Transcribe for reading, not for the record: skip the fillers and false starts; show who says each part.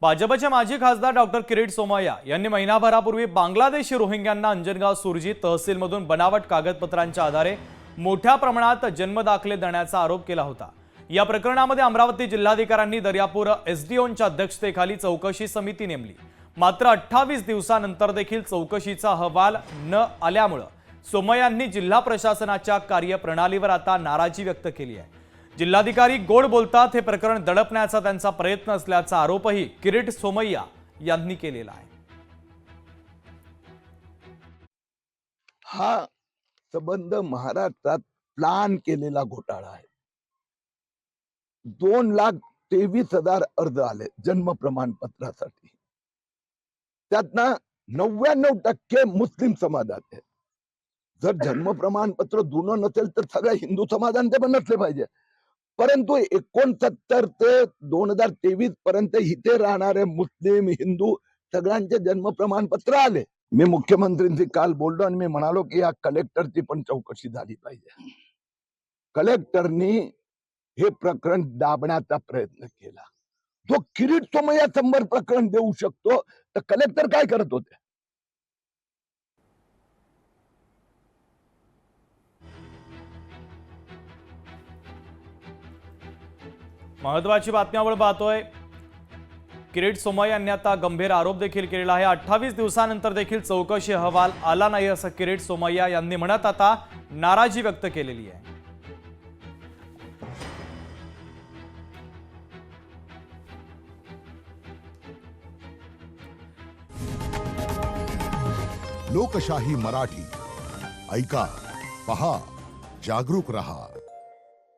Speaker 1: भाजपचे माजी खासदार डॉक्टर किरीट सोमय्या यांनी महिनाभरापूर्वी बांगलादेशी रोहिंग्यांना अंजनगाव सुरजी तहसीलमधून बनावट कागदपत्रांच्या आधारे मोठ्या प्रमाणात जन्मदाखले देण्याचा आरोप केला होता। या प्रकरणामध्ये अमरावती जिल्हाधिकाऱ्यांनी दर्यापूर एसडीओंच्या अध्यक्षतेखाली चौकशी समिती नेमली। मात्र 28 दिवसांनंतर देखील चौकशीचा अहवाल न आल्यामुळे सोमय्यांनी जिल्हा प्रशासनाच्या कार्यप्रणालीवर आता नाराजी व्यक्त केली आहे। जिल्हाधिकारी गोड बोलतात, हे प्रकरण दडपण्याचा त्यांचा प्रयत्न असल्याचा आरोपही किरीट सोमय्या यांनी केलेला आहे।
Speaker 2: हा संबंध महाराष्ट्रात प्लान केलेला घोटाळा आहे। 2,23,000 अर्ज आले जन्म प्रमाणपत्रासाठी, त्यातनं 99% मुस्लिम समाजात आहे। जर जन्म प्रमाणपत्र जुनं नसेल तर सगळ्या हिंदू समाजांचे पण नसले पाहिजे, परंतु 69 ते 2023 पर्यंत इथे राहणारे मुस्लिम हिंदू सगळ्यांचे जन्म प्रमाणपत्र आले। मी मुख्यमंत्र्यांशी काल बोललो आणि मी म्हणालो की या कलेक्टरची पण चौकशी झाली पाहिजे। कलेक्टरनी हे प्रकरण दाबण्याचा प्रयत्न केला। जो किरीट सोमय्या 100 प्रकरण देऊ शकतो तर कलेक्टर काय करत होते?
Speaker 1: महत्वाची बातम्यावर पाहतोय, किरीट सोमय्या यांनी आता गंभीर आरोप देखील केलेला आहे। 28 दिवसांनंतर देखील चौकशी अहवाल आला नाही असं किरीट सोमय्या यांनी म्हणत आता नाराजी व्यक्त केलेली आहे।
Speaker 3: लोकशाही मराठी ऐका, पहा, जागरूक रहा।